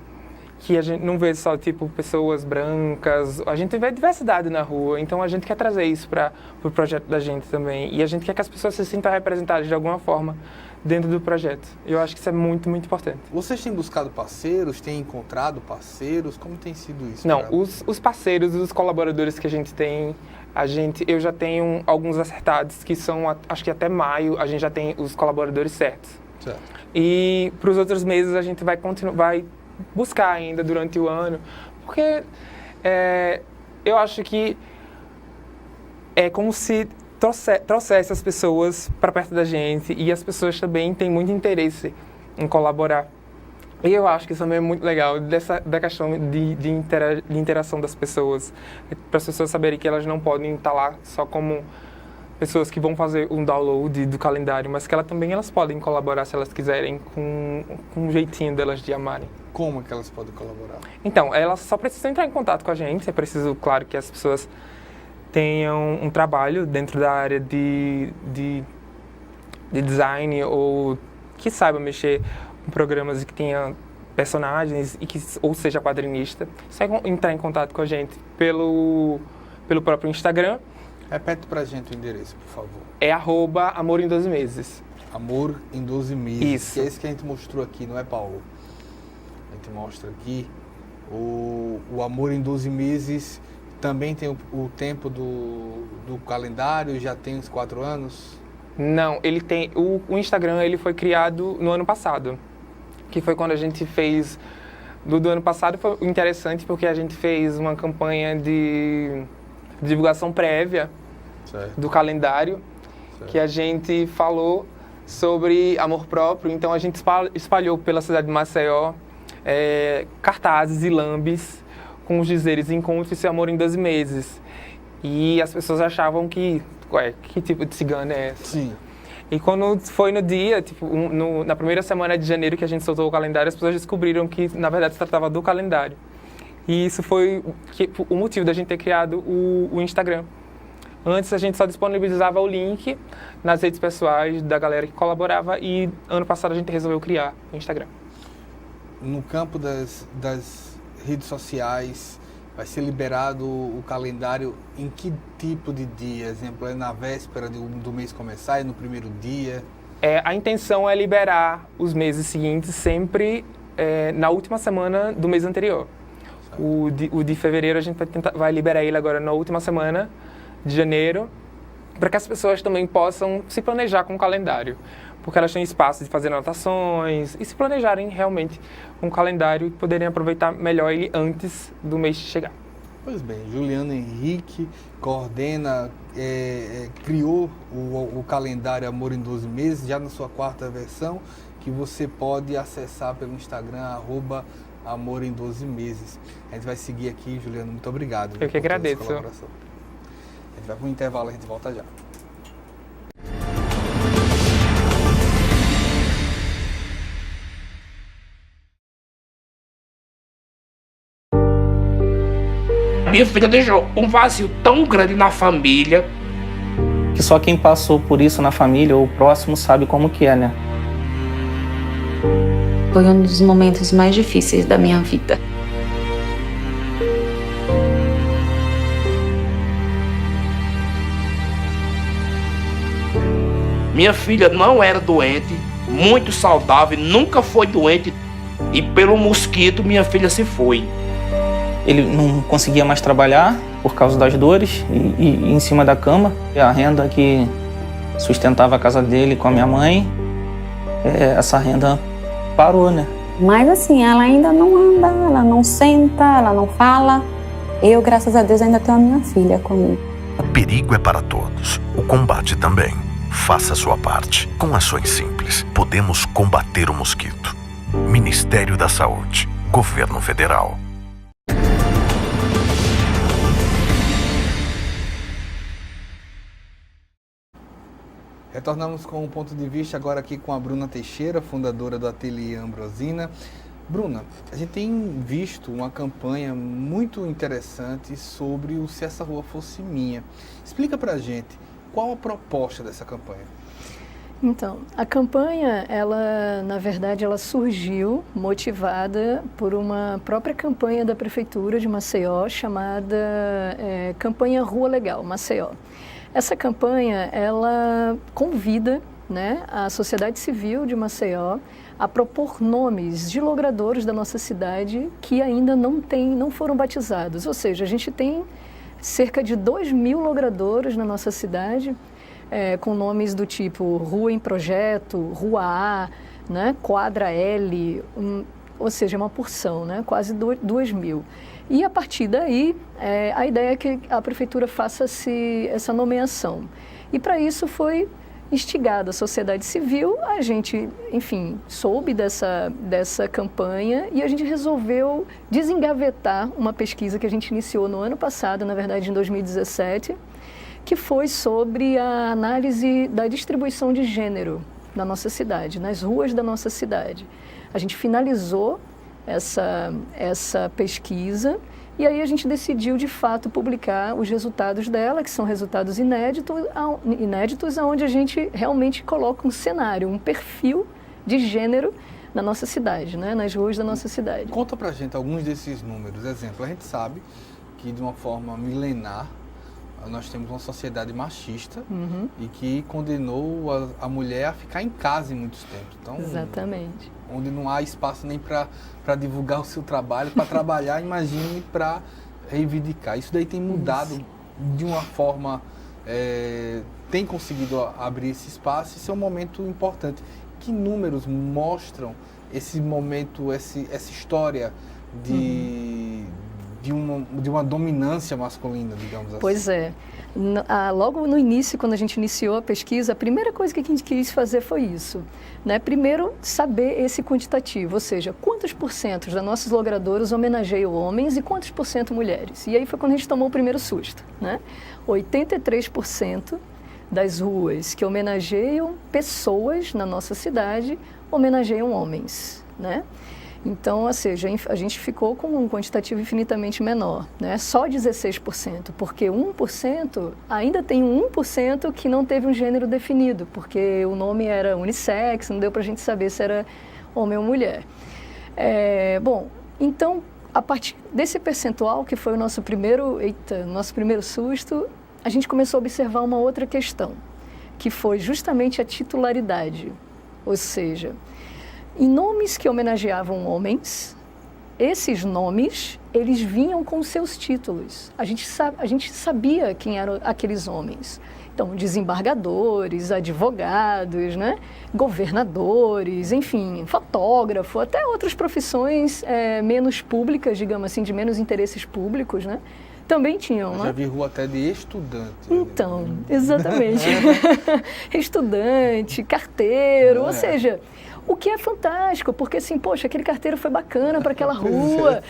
Que a gente não vê só, tipo, pessoas brancas, a gente vê diversidade na rua, então a gente quer trazer isso para o projeto da gente também. E a gente quer que as pessoas se sintam representadas de alguma forma dentro do projeto. Eu acho que isso é muito, muito importante. Vocês têm buscado parceiros, têm encontrado parceiros? Como tem sido isso? Não, os parceiros, os colaboradores que a gente tem, eu já tenho alguns acertados, que são, acho que até maio, a gente já tem os colaboradores certos. Certo. E para os outros meses a gente vai buscar ainda durante o ano, porque eu acho que é como se trouxesse as pessoas para perto da gente, e as pessoas também têm muito interesse em colaborar. E eu acho que isso também é muito legal, da questão de interação das pessoas, para as pessoas saberem que elas não podem estar lá só como pessoas que vão fazer um download do calendário, mas que elas podem colaborar se elas quiserem, com um jeitinho delas de amarem. Como é que elas podem colaborar? Então, elas só precisam entrar em contato com a gente. É preciso, claro, que as pessoas tenham um trabalho dentro da área de design, ou que saiba mexer com programas e que tenha personagens, ou seja quadrinista. Só entrar em contato com a gente pelo próprio Instagram. Repete pra gente o endereço, por favor. É @amor em 12 meses. Amor em 12 meses. Isso. Que é esse que a gente mostrou aqui, não é, Paulo? A gente mostra aqui o Amor em 12 meses. Também tem o tempo do calendário, já tem uns 4 anos? Não, ele tem... O Instagram, ele foi criado no ano passado. Que foi quando a gente fez... Do ano passado foi interessante, porque a gente fez uma campanha de divulgação prévia do calendário, que a gente falou sobre amor próprio. Então a gente espalhou pela cidade de Maceió cartazes e lambes com os dizeres "encontre seu amor em 12 meses". E as pessoas achavam que tipo de cigana é essa? Sim. E quando foi no dia, tipo, na primeira semana de janeiro que a gente soltou o calendário, as pessoas descobriram que, na verdade, se tratava do calendário. E isso foi o motivo da gente ter criado o Instagram. Antes a gente só disponibilizava o link nas redes pessoais da galera que colaborava, e ano passado a gente resolveu criar o Instagram. No campo das redes sociais, vai ser liberado o calendário em que tipo de dia? Exemplo, é na véspera do mês começar, é no primeiro dia? A intenção é liberar os meses seguintes sempre na última semana do mês anterior. O de fevereiro a gente vai liberar ele agora na última semana de janeiro, para que as pessoas também possam se planejar com o calendário, porque elas têm espaço de fazer anotações e se planejarem realmente com o calendário e poderem aproveitar melhor ele antes do mês chegar. Pois bem, Juliano Henrique coordena, criou o calendário Amor em 12 Meses, já na sua 4ª versão, que você pode acessar pelo Instagram, @Amor em 12 Meses. A gente vai seguir aqui, Juliano, muito obrigado. Eu que agradeço. A gente vai para um intervalo, a gente volta já. Minha filha deixou um vazio tão grande na família. Que só quem passou por isso na família ou próximo sabe como que é, né? Foi um dos momentos mais difíceis da minha vida. Minha filha não era doente, muito saudável, nunca foi doente. E pelo mosquito, minha filha se foi. Ele não conseguia mais trabalhar por causa das dores e em cima da cama. A renda que sustentava a casa dele com a minha mãe, essa renda parou, né? Mas assim, ela ainda não anda, ela não senta, ela não fala. Eu, graças a Deus, ainda tenho a minha filha comigo. O perigo é para todos, o combate também. Faça a sua parte. Com ações simples, podemos combater o mosquito. Ministério da Saúde, Governo Federal. Retornamos com o ponto de vista agora aqui com a Bruna Teixeira, fundadora do Ateliê Ambrosina. Bruna, a gente tem visto uma campanha muito interessante sobre o Se Essa Rua Fosse Minha. Explica pra gente qual a proposta dessa campanha. Então, a campanha, na verdade, ela surgiu motivada por uma própria campanha da Prefeitura de Maceió, chamada Campanha Rua Legal, Maceió. Essa campanha, ela convida, né, a sociedade civil de Maceió a propor nomes de logradouros da nossa cidade que ainda não foram batizados. Ou seja, a gente tem cerca de 2.000 logradouros na nossa cidade, com nomes do tipo Rua em Projeto, Rua A, né, Quadra L, ou seja, uma porção, né, quase 2.000. E a partir daí, a ideia é que a Prefeitura faça essa nomeação. E para isso foi instigada a sociedade civil, a gente, enfim, soube dessa campanha e a gente resolveu desengavetar uma pesquisa que a gente iniciou no ano passado, na verdade em 2017, que foi sobre a análise da distribuição de gênero na nossa cidade, nas ruas da nossa cidade. A gente finalizou essa pesquisa e aí a gente decidiu, de fato, publicar os resultados dela, que são resultados inéditos, onde a gente realmente coloca um cenário, um perfil de gênero na nossa cidade, né? Nas ruas da nossa cidade. Conta pra gente alguns desses números. Exemplo, a gente sabe que de uma forma milenar nós temos uma sociedade machista e que condenou a mulher a ficar em casa em muitos tempos. Então, exatamente. Onde não há espaço nem para divulgar o seu trabalho, para trabalhar, imagine para reivindicar. Isso daí tem mudado de uma forma, tem conseguido abrir esse espaço. Isso é um momento importante. Que números mostram esse momento, essa história de uma dominância masculina, digamos assim? Pois é. Logo no início, quando a gente iniciou a pesquisa, a primeira coisa que a gente quis fazer foi isso, né? Primeiro, saber esse quantitativo, ou seja, quantos % das nossos logradouros homenageiam homens e quantos % mulheres. E aí foi quando a gente tomou o primeiro susto, né? 83% das ruas que homenageiam pessoas na nossa cidade homenageiam homens, né? Então, ou seja, a gente ficou com um quantitativo infinitamente menor, né? Só 16%, porque 1%, ainda tem 1% que não teve um gênero definido, porque o nome era unissex, não deu para a gente saber se era homem ou mulher. Bom, então, a partir desse percentual, que foi o nosso primeiro susto, a gente começou a observar uma outra questão, que foi justamente a titularidade, ou seja, em nomes que homenageavam homens, esses nomes, eles vinham com seus títulos. A gente sabia quem eram aqueles homens. Então, desembargadores, advogados, né? Governadores, enfim, fotógrafo, até outras profissões menos públicas, digamos assim, de menos interesses públicos, né? também tinham, Eu já vi rua até de estudante. Então, exatamente. Estudante, carteiro, ou seja, o que é fantástico, porque assim, poxa, aquele carteiro foi bacana para aquela rua,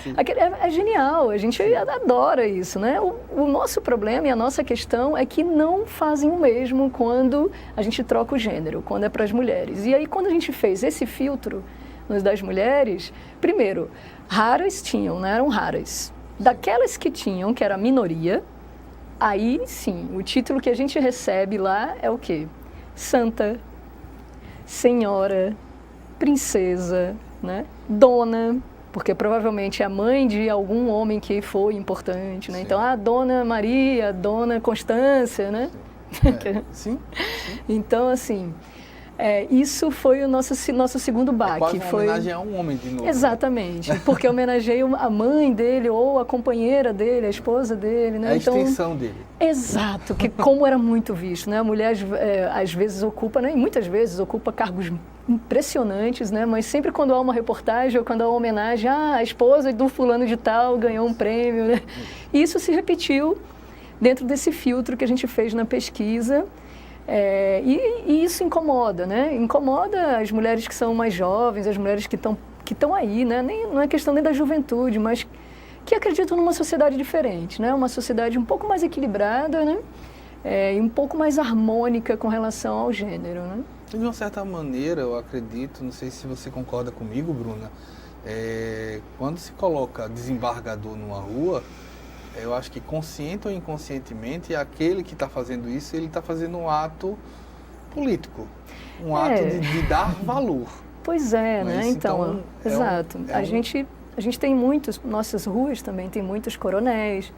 é genial, a gente adora isso, né? O nosso problema e a nossa questão é que não fazem o mesmo quando a gente troca o gênero, quando é para as mulheres. E aí, quando a gente fez esse filtro nos das mulheres, primeiro, raras tinham, né? Eram raras. Daquelas que tinham, que era a minoria, aí sim, o título que a gente recebe lá é o quê? Santa, senhora, princesa, né? Dona, porque provavelmente é a mãe de algum homem que foi importante, né? Então, a Dona Maria, a Dona Constância, né? Sim. Então, assim, isso foi o nosso segundo baque. Quase uma homenagem a um homem de novo. Exatamente, porque homenageia a mãe dele ou a companheira dele, a esposa dele, né? A extensão dele. Exato, que como era muito visto, né? A mulher às vezes ocupa, né? E muitas vezes ocupa cargos impressionantes, né? Mas sempre quando há uma reportagem ou quando há uma homenagem, a esposa do fulano de tal ganhou um prêmio, né? E isso se repetiu dentro desse filtro que a gente fez na pesquisa. E isso incomoda, né? Incomoda as mulheres que são mais jovens, as mulheres que estão aí, né? Não é questão nem da juventude, mas que acreditam numa sociedade diferente, né? Uma sociedade um pouco mais equilibrada, né? E um pouco mais harmônica com relação ao gênero, né? De uma certa maneira, eu acredito, não sei se você concorda comigo, Bruna, quando se coloca desembargador numa rua, eu acho que consciente ou inconscientemente, aquele que está fazendo isso, ele está fazendo um ato político, um ato de dar valor. Pois né? Então, exato. A gente tem muitos, nossas ruas também tem muitos coronéis,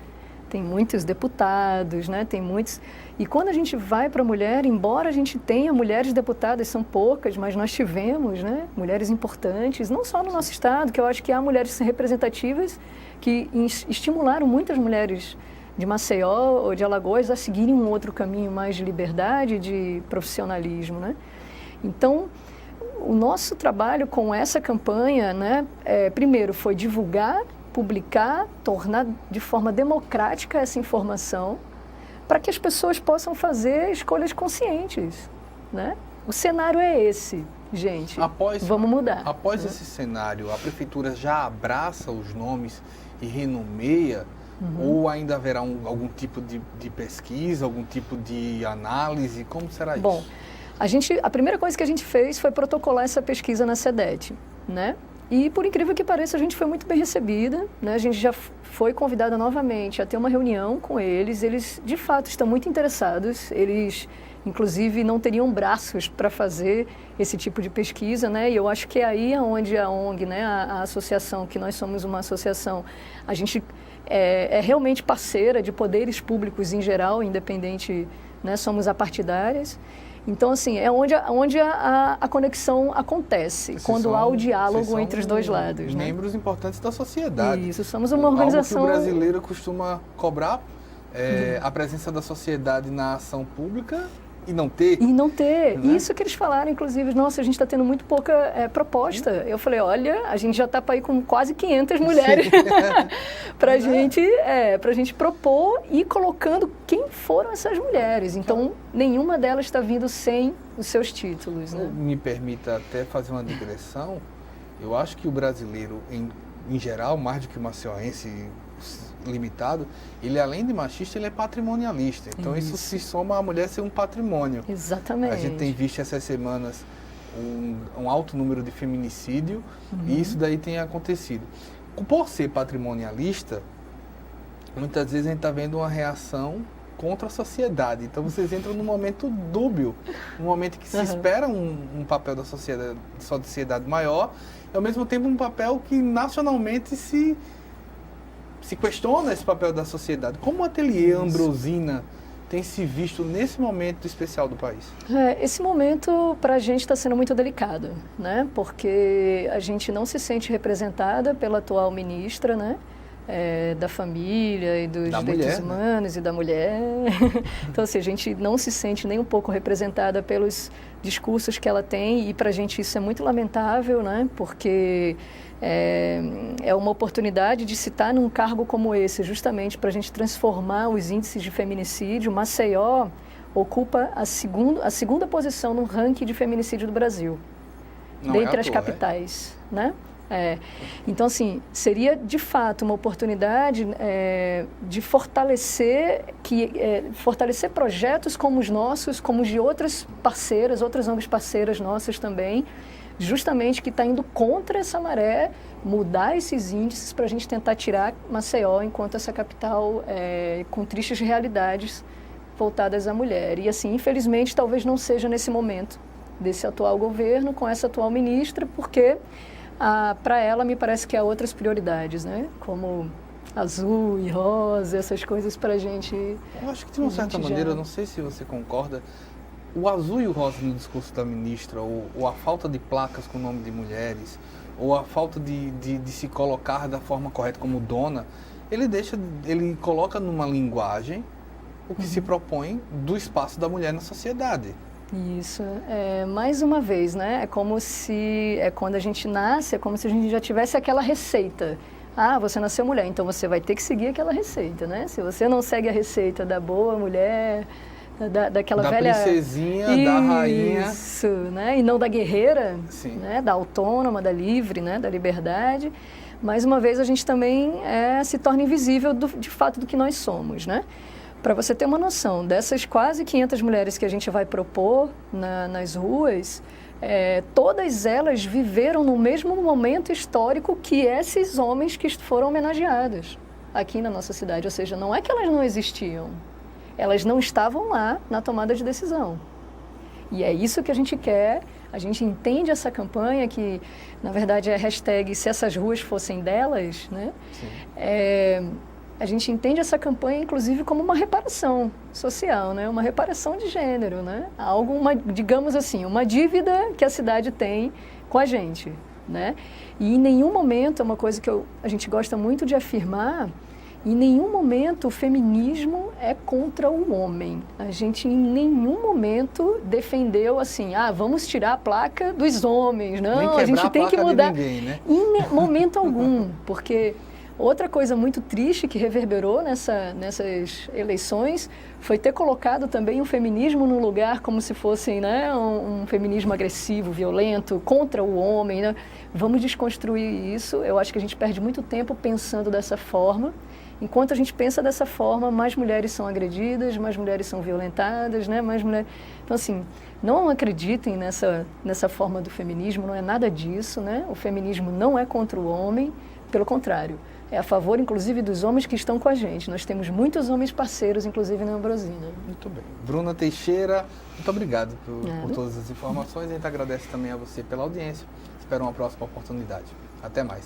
tem muitos deputados, né? Tem muitos. E quando a gente vai para a mulher, embora a gente tenha mulheres deputadas, são poucas, mas nós tivemos, né? Mulheres importantes, não só no nosso estado, que eu acho que há mulheres representativas que estimularam muitas mulheres de Maceió ou de Alagoas a seguirem um outro caminho mais de liberdade, de profissionalismo, né? Então, o nosso trabalho com essa campanha, né? Primeiro foi divulgar, publicar, tornar de forma democrática essa informação para que as pessoas possam fazer escolhas conscientes, né? O cenário é esse, gente. Vamos mudar. Após esse cenário, a prefeitura já abraça os nomes e renomeia, ou ainda haverá algum tipo de pesquisa, algum tipo de análise? Como será isso? Bom, a primeira coisa que a gente fez foi protocolar essa pesquisa na SEDET, né? E, por incrível que pareça, a gente foi muito bem recebida, né? A gente já foi convidada novamente a ter uma reunião com eles. Eles, de fato, estão muito interessados. Eles, inclusive, não teriam braços para fazer esse tipo de pesquisa, né? E eu acho que é aí onde a ONG, né? A associação, que nós somos uma associação, a gente é realmente parceira de poderes públicos em geral, independente, né? Somos apartidárias. Então, assim, é onde a conexão acontece, quando há o diálogo entre os dois lados. Membros importantes da sociedade. Isso, somos uma organização... Algo que o brasileiro costuma cobrar, a presença da sociedade na ação pública e não ter. Né? Isso que eles falaram, inclusive, nossa, a gente está tendo muito pouca proposta. Eu falei, olha, a gente já está para ir com quase 500 mulheres para a gente propor e colocando quem foram essas mulheres. Então, nenhuma delas está vindo sem os seus títulos. Né? Me permita até fazer uma digressão. Eu acho que o brasileiro, em geral, mais do que o maceiense limitado, ele além de machista, ele é patrimonialista. Então isso se soma à mulher ser um patrimônio. Exatamente. A gente tem visto essas semanas um alto número de feminicídio e isso daí tem acontecido. Por ser patrimonialista, muitas vezes a gente está vendo uma reação contra a sociedade. Então vocês entram num momento dúbio, num momento que se espera um papel da sociedade maior e ao mesmo tempo um papel que nacionalmente se questiona esse papel da sociedade. Como o Ateliê Ambrosina tem se visto nesse momento especial do país? Esse momento para a gente está sendo muito delicado, né? Porque a gente não se sente representada pela atual ministra, né? da família e dos direitos humanos, né? E da mulher. Então, assim, a gente não se sente nem um pouco representada pelos discursos que ela tem, e para a gente isso é muito lamentável, né? Porque é uma oportunidade de se estar num cargo como esse, justamente para a gente transformar os índices de feminicídio. Maceió ocupa a segunda posição no ranking de feminicídio do Brasil, dentre as capitais, né? Então, assim, seria de fato uma oportunidade de fortalecer projetos como os nossos, como os de outras parceiras, outras ONGs parceiras nossas também, justamente que está indo contra essa maré, mudar esses índices para a gente tentar tirar Maceió enquanto essa capital com tristes realidades voltadas à mulher. E, assim, infelizmente, talvez não seja nesse momento desse atual governo, com essa atual ministra, porque para ela me parece que há outras prioridades, né? Como azul e rosa, essas coisas para a gente... Eu acho que de uma certa maneira, eu não sei se você concorda, o azul e o rosa no discurso da ministra, ou a falta de placas com o nome de mulheres, ou a falta de se colocar da forma correta como dona, ele coloca numa linguagem o que se propõe do espaço da mulher na sociedade. Isso. Mais uma vez, né? É como se, quando a gente nasce, é como se a gente já tivesse aquela receita. Ah, você nasceu mulher, então você vai ter que seguir aquela receita, né? Se você não segue a receita da boa mulher, daquela velha... Da princesinha, da rainha. Isso, né? E não da guerreira, né? Da autônoma, da livre, né? Da liberdade. Mais uma vez, a gente também se torna invisível de fato do que nós somos, né? Para você ter uma noção, dessas quase 500 mulheres que a gente vai propor nas ruas, todas elas viveram no mesmo momento histórico que esses homens que foram homenageados aqui na nossa cidade. Ou seja, não é que elas não existiam, elas não estavam lá na tomada de decisão. E é isso que a gente quer. A gente entende essa campanha que, na verdade, é a hashtag Se Essas Ruas Fossem Delas, né? A gente entende essa campanha, inclusive, como uma reparação social, né? Uma reparação de gênero, né? Digamos assim, uma dívida que a cidade tem com a gente, né? E em nenhum momento, é uma coisa que a gente gosta muito de afirmar, em nenhum momento o feminismo é contra o homem. A gente em nenhum momento defendeu assim, vamos tirar a placa dos homens. Não, a gente tem que mudar. Ninguém, né? Em momento algum, porque... Outra coisa muito triste que reverberou nessas eleições foi ter colocado também o feminismo num lugar como se fosse, né, um feminismo agressivo, violento, contra o homem, né? Vamos desconstruir isso. Eu acho que a gente perde muito tempo pensando dessa forma. Enquanto a gente pensa dessa forma, mais mulheres são agredidas, mais mulheres são violentadas, né? Mais mulheres... Então, assim, não acreditem nessa forma do feminismo, não é nada disso, né? O feminismo não é contra o homem, pelo contrário. É a favor, inclusive, dos homens que estão com a gente. Nós temos muitos homens parceiros, inclusive na Ambrosina. Muito bem. Bruna Teixeira, muito obrigado por todas as informações. A gente agradece também a você pela audiência. Espero uma próxima oportunidade. Até mais.